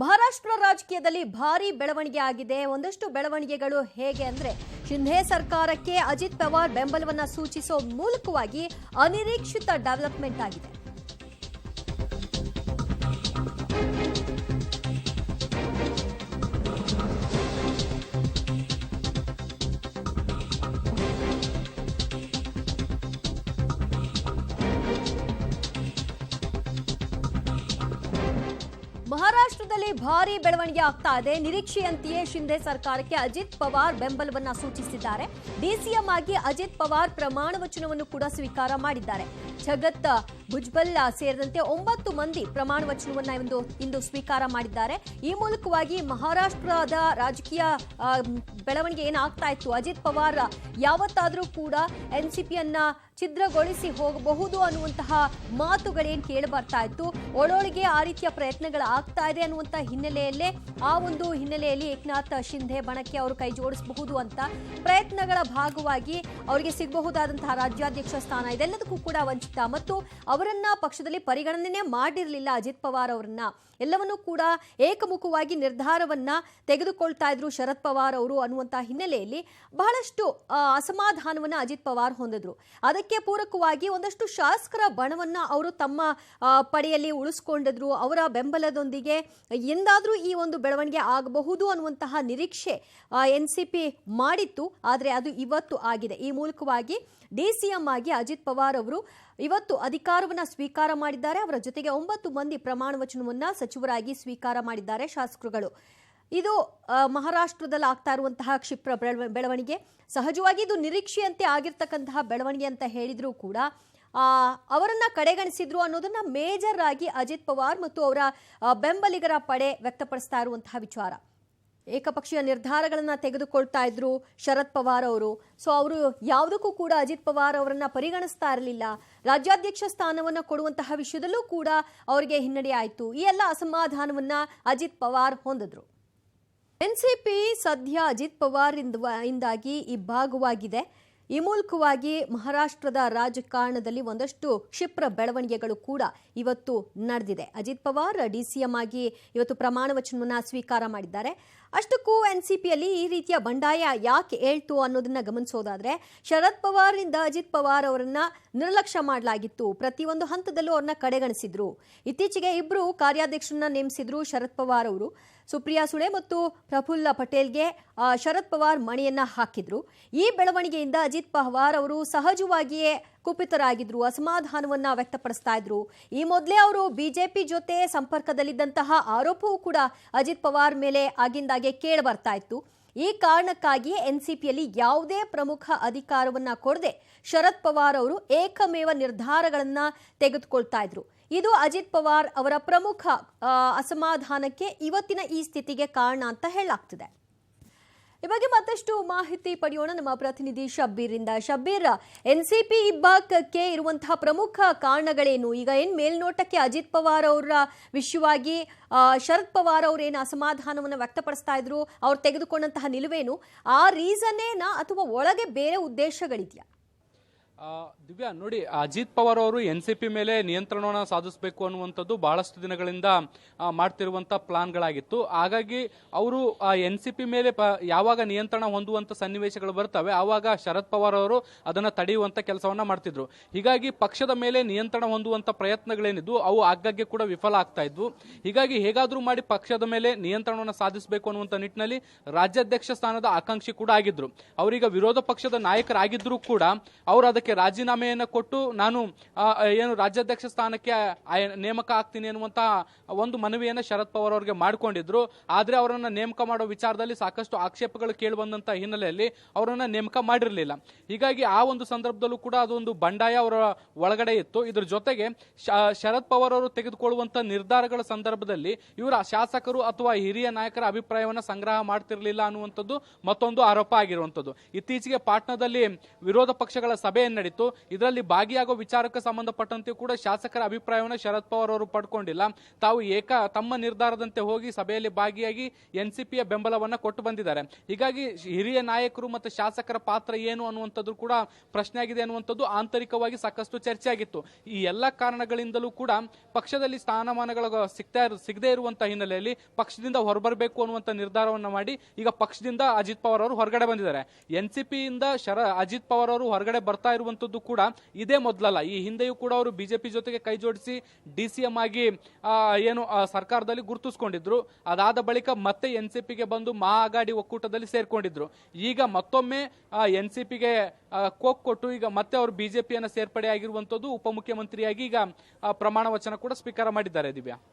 ಮಹಾರಾಷ್ಟ್ರ ರಾಜಕೀಯದಲ್ಲಿ ಭಾರಿ ಬೆಳವಣಿಗೆ ಆಗಿದೆ. ಒಂದಷ್ಟು ಬೆಳವಣಿಗೆಗಳು ಹೇಗೆ ಅಂದ್ರೆ ಶಿಂಧೆ ಸರ್ಕಾರಕ್ಕೆ ಅಜಿತ್ ಪವಾರ್ ಬೆಂಬಲವನ್ನ ಸೂಚಿಸೋ ಮೂಲಕವಾಗಿ ಅನಿರೀಕ್ಷಿತ ಡೆವಲಪ್ಮೆಂಟ್ ಆಗಿದೆ. ಮಹಾರಾಷ್ಟ್ರದಲ್ಲಿ ಭಾರಿ ಬೆಳವಣಿಗೆ ಆಗ್ತಾ ಇದೆ. ನಿರೀಕ್ಷೆಯಂತೆಯೇ ಶಿಂಧೆ ಸರ್ಕಾರಕ್ಕೆ ಅಜಿತ್ ಪವಾರ್ ಬೆಂಬಲವನ್ನ ಸೂಚಿಸಿದ್ದಾರೆ. ಡಿಸಿಎಂ ಆಗಿ ಅಜಿತ್ ಪವಾರ್ ಪ್ರಮಾಣ ವಚನವನ್ನು ಕೂಡ ಸ್ವೀಕಾರ ಮಾಡಿದ್ದಾರೆ. ಜಗತ್ ಭುಜ್ಬಲ್ ಸೇರಿದಂತೆ 9 ಮಂದಿ ಪ್ರಮಾಣ ವಚನವನ್ನ ಇಂದು ಸ್ವೀಕಾರ ಮಾಡಿದ್ದಾರೆ. ಈ ಮೂಲಕವಾಗಿ ಮಹಾರಾಷ್ಟ್ರದ ರಾಜಕೀಯ ಬೆಳವಣಿಗೆ ಏನಾಗ್ತಾ ಇತ್ತು, ಅಜಿತ್ ಪವಾರ್ ಯಾವತ್ತಾದ್ರೂ ಕೂಡ ಎನ್ಸಿಪಿಯನ್ನ ಛಿದ್ರಗೊಳಿಸಿ ಹೋಗಬಹುದು ಅನ್ನುವಂತಹ ಮಾತುಗಳೇನು ಕೇಳಿ ಬರ್ತಾ ಇತ್ತು. ಒಳೊಳಗೆ ಆ ರೀತಿಯ ಪ್ರಯತ್ನಗಳು ಆಗ್ತಾ ಇದೆ ಅನ್ನುವಂತ ಹಿನ್ನೆಲೆಯಲ್ಲಿ ಏಕನಾಥ್ ಶಿಂಧೆ ಬಣಕ್ಕೆ ಅವರು ಕೈ ಜೋಡಿಸಬಹುದು ಅಂತ ಪ್ರಯತ್ನಗಳ ಭಾಗವಾಗಿ ಅವರಿಗೆ ಸಿಗಬಹುದಾದಂತಹ ರಾಜ್ಯಾಧ್ಯಕ್ಷ ಸ್ಥಾನ ಇದೆಲ್ಲದಕ್ಕೂ ಕೂಡ ವಂಚಿತ ಮತ್ತು ಅವರನ್ನ ಪಕ್ಷದಲ್ಲಿ ಪರಿಗಣನೆ ಮಾಡಿರಲಿಲ್ಲ. ಅಜಿತ್ ಪವಾರ್ ಅವರನ್ನ ಎಲ್ಲವನ್ನೂ ಕೂಡ ಏಕಮುಖವಾಗಿ ನಿರ್ಧಾರವನ್ನ ತೆಗೆದುಕೊಳ್ತಾ ಇದ್ರು ಶರದ್ ಪವಾರ್ ಅವರು ಅನ್ನುವಂತಹ ಹಿನ್ನೆಲೆಯಲ್ಲಿ ಬಹಳಷ್ಟು ಅಸಮಾಧಾನವನ್ನ ಅಜಿತ್ ಪವಾರ್ ಹೊಂದಿದ್ರು. ಅದಕ್ಕೆ ಪೂರಕವಾಗಿ ಒಂದಷ್ಟು ಶಾಸಕರ ಬಣವನ್ನ ಅವರು ತಮ್ಮ ಪಡೆಯಲ್ಲಿ ಉಳಿಸ್ಕೊಂಡಿದ್ರು. ಅವರ ಬೆಂಬಲದೊಂದಿಗೆ ಎಂದಾದ್ರೂ ಈ ಒಂದು ಬೆಳವಣಿಗೆ ಆಗಬಹುದು ಅನ್ನುವಂತಹ ನಿರೀಕ್ಷೆ ಎನ್ಸಿಪಿ ಮಾಡಿತ್ತು. ಆದರೆ ಅದು ಇವತ್ತು ಆಗಿದೆ. ಈ ಮೂಲಕವಾಗಿ ಡಿಸಿಎಂ ಆಗಿ ಅಜಿತ್ ಪವಾರ್ ಅವರು ಇವತ್ತು ಅಧಿಕಾರವನ್ನ ಸ್ವೀಕಾರ ಮಾಡಿದ್ದಾರೆ. ಅವರ ಜೊತೆಗೆ 9 ಮಂದಿ ಪ್ರಮಾಣ ವಚನವನ್ನ ಸಚಿವರಾಗಿ ಸ್ವೀಕಾರ ಮಾಡಿದ್ದಾರೆ ಶಾಸಕರುಗಳು. ಇದು ಮಹಾರಾಷ್ಟ್ರದಲ್ಲಿ ಆಗ್ತಾ ಇರುವಂತಹ ಕ್ಷಿಪ್ರ ಬೆಳವಣಿಗೆ. ಸಹಜವಾಗಿ ಇದು ನಿರೀಕ್ಷೆಯಂತೆ ಆಗಿರ್ತಕ್ಕಂತಹ ಬೆಳವಣಿಗೆ ಅಂತ ಹೇಳಿದ್ರು ಕೂಡ ಅವರನ್ನ ಕಡೆಗಣಿಸಿದ್ರು ಅನ್ನೋದನ್ನ ಮೇಜರ್ ಆಗಿ ಅಜಿತ್ ಪವಾರ್ ಮತ್ತು ಅವರ ಬೆಂಬಲಿಗರ ಪಡೆ ವ್ಯಕ್ತಪಡಿಸ್ತಾ ಇರುವಂತಹ ವಿಚಾರ. ಏಕಪಕ್ಷೀಯ ನಿರ್ಧಾರಗಳನ್ನ ತೆಗೆದುಕೊಳ್ತಾ ಇದ್ರು ಶರದ್ ಪವಾರ್ ಅವರು. ಸೊ ಅವರು ಯಾವುದಕ್ಕೂ ಕೂಡ ಅಜಿತ್ ಪವಾರ್ ಅವರನ್ನ ಪರಿಗಣಿಸ್ತಾ ಇರಲಿಲ್ಲ. ರಾಜ್ಯಾಧ್ಯಕ್ಷ ಸ್ಥಾನವನ್ನ ಕೊಡುವಂತಹ ವಿಷಯದಲ್ಲೂ ಕೂಡ ಅವರಿಗೆ ಹಿನ್ನಡೆ ಆಯಿತು. ಈ ಎಲ್ಲ ಅಸಮಾಧಾನವನ್ನ ಅಜಿತ್ ಪವಾರ್ ಹೊಂದಿದ್ರು. ಎನ್ಸಿಪಿ ಸದ್ಯ ಅಜಿತ್ ಪವಾರ್ ಇಂದಾಗಿ ಇಬ್ಬಾಗವಾಗಿದೆ. ಈ ಮೂಲಕವಾಗಿ ಮಹಾರಾಷ್ಟ್ರದ ರಾಜಕಾರಣದಲ್ಲಿ ಒಂದಷ್ಟು ಕ್ಷಿಪ್ರ ಬೆಳವಣಿಗೆಗಳು ಕೂಡ ಇವತ್ತು ನಡೆದಿದೆ. ಅಜಿತ್ ಪವಾರ್ ಡಿಸಿಎಂ ಆಗಿ ಇವತ್ತು ಪ್ರಮಾಣ ವಚನವನ್ನ ಸ್ವೀಕಾರ ಮಾಡಿದ್ದಾರೆ. ಅಷ್ಟಕ್ಕೂ ಎನ್ಸಿಪಿಯಲ್ಲಿ ಈ ರೀತಿಯ ಬಂಡಾಯ ಯಾಕೆ ಹೇಳ್ತು ಅನ್ನೋದನ್ನ ಗಮನಿಸೋದಾದ್ರೆ, ಶರದ್ ಪವಾರ್ ಇಂದ ಅಜಿತ್ ಪವಾರ್ ಅವರನ್ನ ನಿರ್ಲಕ್ಷ್ಯ ಮಾಡಲಾಗಿತ್ತು. ಪ್ರತಿಯೊಂದು ಹಂತದಲ್ಲೂ ಅವ್ರನ್ನ ಕಡೆಗಣಿಸಿದ್ರು. ಇತ್ತೀಚೆಗೆ 2 ಕಾರ್ಯಾಧ್ಯಕ್ಷರನ್ನ ನೇಮಿಸಿದ್ರು ಶರದ್ ಪವಾರ್ ಅವರು. ಸುಪ್ರಿಯಾ ಸುಳೆ ಮತ್ತು ಪ್ರಫುಲ್ಲ ಪಟೇಲ್ಗೆ ಶರದ್ ಪವಾರ್ ಮಣಿಯನ್ನ ಹಾಕಿದ್ರು. ಈ ಬೆಳವಣಿಗೆಯಿಂದ ಅಜಿತ್ ಪವಾರ್ ಅವರು ಸಹಜವಾಗಿಯೇ ಕುಪಿತರಾಗಿದ್ರು, ಅಸಮಾಧಾನವನ್ನ ವ್ಯಕ್ತಪಡಿಸ್ತಾ ಇದ್ರು. ಈ ಮೊದಲೇ ಅವರು ಬಿಜೆಪಿ ಜೊತೆ ಸಂಪರ್ಕದಲ್ಲಿದ್ದಂತಹ ಆರೋಪವೂ ಕೂಡ ಅಜಿತ್ ಪವಾರ್ ಮೇಲೆ ಆಗಿಂದಾಗೆ ಕೇಳಿ ಬರ್ತಾ ಇತ್ತು. ಈ ಕಾರಣಕ್ಕಾಗಿ ಎನ್ಸಿಪಿಯಲ್ಲಿ ಯಾವುದೇ ಪ್ರಮುಖ ಅಧಿಕಾರವನ್ನ ಕೊಡದೆ ಶರದ್ ಪವಾರ್ ಅವರು ಏಕಮೇವ ನಿರ್ಧಾರಗಳನ್ನ ತೆಗೆದುಕೊಳ್ತಾ ಇದ್ರು. ಇದು ಅಜಿತ್ ಪವಾರ್ ಅವರ ಪ್ರಮುಖ ಅಸಮಾಧಾನಕ್ಕೆ ಇವತ್ತಿನ ಈ ಸ್ಥಿತಿಗೆ ಕಾರಣ ಅಂತ ಹೇಳಲಾಗ್ತಿದೆ. ಈ ಬಗ್ಗೆ ಮತ್ತಷ್ಟು ಮಾಹಿತಿ ಪಡೆಯೋಣ ನಮ್ಮ ಪ್ರತಿನಿಧಿ ಶಬ್ಬೀರ್ ಇಂದ. ಶಬ್ಬೀರ್, ಎನ್ಸಿಪಿ ಇಬ್ಬಾಗಕ್ಕೆ ಇರುವಂತಹ ಪ್ರಮುಖ ಕಾರಣಗಳೇನು? ಈಗ ಏನ್ ಮೇಲ್ನೋಟಕ್ಕೆ ಅಜಿತ್ ಪವಾರ್ ಅವರ ವಿಷಯವಾಗಿ ಶರದ್ ಪವಾರ್ ಅವರು ಏನು ಅಸಮಾಧಾನವನ್ನು ವ್ಯಕ್ತಪಡಿಸ್ತಾ ಇದ್ರು, ಅವ್ರು ತೆಗೆದುಕೊಂಡಂತಹ ನಿಲುವೇನು? ಆ ರೀಸನ್ನೇನಾ ಅಥವಾ ಒಳಗೆ ಬೇರೆ ಉದ್ದೇಶಗಳಿದೆಯಾ? ದಿವ್ಯಾ, ನೋಡಿ, ಅಜಿತ್ ಪವಾರ್ ಅವರು ಎನ್ಸಿಪಿ ಮೇಲೆ ನಿಯಂತ್ರಣವನ್ನು ಸಾಧಿಸಬೇಕು ಅನ್ನುವಂಥದ್ದು ಬಹಳಷ್ಟು ದಿನಗಳಿಂದ ಮಾಡ್ತಿರುವಂತ ಪ್ಲಾನ್ಗಳಾಗಿತ್ತು. ಹಾಗಾಗಿ ಅವರು ಎನ್ಸಿಪಿ ಮೇಲೆ ಯಾವಾಗ ನಿಯಂತ್ರಣ ಹೊಂದುವಂತ ಸನ್ನಿವೇಶಗಳು ಬರ್ತವೆ ಆವಾಗ ಶರದ್ ಪವಾರ್ ಅವರು ಅದನ್ನ ತಡೆಯುವಂತ ಕೆಲಸವನ್ನ ಮಾಡ್ತಿದ್ರು. ಹೀಗಾಗಿ ಪಕ್ಷದ ಮೇಲೆ ನಿಯಂತ್ರಣ ಹೊಂದುವಂತ ಪ್ರಯತ್ನಗಳೇನಿದ್ವು ಅವು ಆಗಾಗ್ಗೆ ಕೂಡ ವಿಫಲ ಆಗ್ತಾ ಇದ್ವು. ಹೀಗಾಗಿ ಹೇಗಾದ್ರೂ ಮಾಡಿ ಪಕ್ಷದ ಮೇಲೆ ನಿಯಂತ್ರಣವನ್ನು ಸಾಧಿಸಬೇಕು ಅನ್ನುವಂತ ನಿಟ್ಟಿನಲ್ಲಿ ರಾಜ್ಯಾಧ್ಯಕ್ಷ ಸ್ಥಾನದ ಆಕಾಂಕ್ಷಿ ಕೂಡ ಆಗಿದ್ರು. ಅವರೀಗ ವಿರೋಧ ಪಕ್ಷದ ನಾಯಕರಾಗಿದ್ರು ಕೂಡ ಅವರು ಅದಕ್ಕೆ ರಾಜೀನಾಮೆಯನ್ನು ಕೊಟ್ಟು ನಾನು ಏನು ರಾಜ್ಯಾಧ್ಯಕ್ಷ ಸ್ಥಾನಕ್ಕೆ ನೇಮಕ ಆಗ್ತೀನಿ ಅನ್ನುವಂತಹ ಒಂದು ಮನವಿಯನ್ನು ಶರದ್ ಪವಾರ್ ಅವರಿಗೆ ಮಾಡಿಕೊಂಡಿದ್ರು. ಆದ್ರೆ ಅವರನ್ನ ನೇಮಕ ಮಾಡೋ ವಿಚಾರದಲ್ಲಿ ಸಾಕಷ್ಟು ಆಕ್ಷೇಪಗಳು ಕೇಳಿ ಬಂದಂತ ಹಿನ್ನೆಲೆಯಲ್ಲಿ ಅವರನ್ನ ನೇಮಕ ಮಾಡಿರಲಿಲ್ಲ. ಹೀಗಾಗಿ ಆ ಒಂದು ಸಂದರ್ಭದಲ್ಲೂ ಕೂಡ ಅದೊಂದು ಬಂಡಾಯ ಅವರ ಒಳಗಡೆ ಇತ್ತು. ಇದ್ರ ಜೊತೆಗೆ ಶರದ್ ಪವಾರ್ ಅವರು ತೆಗೆದುಕೊಳ್ಳುವಂತ ನಿರ್ಧಾರಗಳ ಸಂದರ್ಭದಲ್ಲಿ ಇವರ ಶಾಸಕರು ಅಥವಾ ಹಿರಿಯ ನಾಯಕರ ಅಭಿಪ್ರಾಯವನ್ನ ಸಂಗ್ರಹ ಮಾಡ್ತಿರ್ಲಿಲ್ಲ ಅನ್ನುವಂಥದ್ದು ಮತ್ತೊಂದು ಆರೋಪ ಆಗಿರುವಂತದ್ದು. ಇತ್ತೀಚೆಗೆ ಪಾಟ್ನಾದಲ್ಲಿ ವಿರೋಧ ಪಕ್ಷಗಳ ಸಭೆಯನ್ನು ನಡೀತು. ಇದರಲ್ಲಿ ಭಾಗಿಯಾಗೋ ವಿಚಾರಕ್ಕೆ ಸಂಬಂಧಪಟ್ಟಂತೆ ಕೂಡ ಶಾಸಕರ ಅಭಿಪ್ರಾಯವನ್ನು ಶರದ್ ಪವಾರ್ ಅವರು ಪಡ್ಕೊಂಡಿಲ್ಲ. ತಾವು ತಮ್ಮ ನಿರ್ಧಾರದಂತೆ ಹೋಗಿ ಸಭೆಯಲ್ಲಿ ಭಾಗಿಯಾಗಿ ಎನ್ಸಿಪಿಯ ಬೆಂಬಲವನ್ನ ಕೊಟ್ಟು ಬಂದಿದ್ದಾರೆ. ಹೀಗಾಗಿ ಹಿರಿಯ ನಾಯಕರು ಮತ್ತು ಶಾಸಕರ ಪಾತ್ರ ಏನು ಅನ್ನುವಂಥದ್ದು ಕೂಡ ಪ್ರಶ್ನೆ ಆಗಿದೆ ಅನ್ನುವಂಥದ್ದು ಆಂತರಿಕವಾಗಿ ಸಾಕಷ್ಟು ಚರ್ಚೆ ಆಗಿತ್ತು. ಈ ಎಲ್ಲ ಕಾರಣಗಳಿಂದಲೂ ಕೂಡ ಪಕ್ಷದಲ್ಲಿ ಸ್ಥಾನಮಾನಗಳು ಸಿಗದೇ ಇರುವಂತಹ ಹಿನ್ನೆಲೆಯಲ್ಲಿ ಪಕ್ಷದಿಂದ ಹೊರಬರಬೇಕು ಅನ್ನುವಂಥ ನಿರ್ಧಾರವನ್ನ ಮಾಡಿ ಈಗ ಪಕ್ಷದಿಂದ ಅಜಿತ್ ಪವಾರ್ ಅವರು ಹೊರಗಡೆ ಬಂದಿದ್ದಾರೆ. ಎನ್ಸಿಪಿಯಿಂದ ಅಜಿತ್ ಪವಾರ್ ಅವರು ಹೊರಗಡೆ ಬರ್ತಾ ಇರುವಂತದ್ದು ಕೂಡ ಇದೇ ಮೊದಲಲ್ಲ. ಈ ಹಿಂದೆಯೂ ಕೂಡ ಅವರು ಬಿಜೆಪಿ ಜೊತೆಗೆ ಕೈ ಜೋಡಿಸಿ ಡಿಸಿಎಂ ಆಗಿ ಏನು ಸರ್ಕಾರದಲ್ಲಿ ಗುರುತಿಸಿಕೊಂಡಿದ್ರು. ಅದಾದ ಬಳಿಕ ಮತ್ತೆ ಎನ್ಸಿಪಿಗೆ ಬಂದು ಮಹಾಆಘಾಡಿ ಒಕ್ಕೂಟದಲ್ಲಿ ಸೇರ್ಕೊಂಡಿದ್ರು. ಈಗ ಮತ್ತೊಮ್ಮೆ ಎನ್ಸಿಪಿಗೆ ಕೋಕ್ ಕೊಟ್ಟು ಈಗ ಮತ್ತೆ ಅವರು ಬಿಜೆಪಿಯನ್ನ ಸೇರ್ಪಡೆ ಆಗಿರುವಂತದ್ದು ಉಪಮುಖ್ಯಮಂತ್ರಿಯಾಗಿ ಈಗ ಪ್ರಮಾಣ ವಚನ ಕೂಡ ಸ್ವೀಕಾರ ಮಾಡಿದ್ದಾರೆ. ದಿವ್ಯಾ.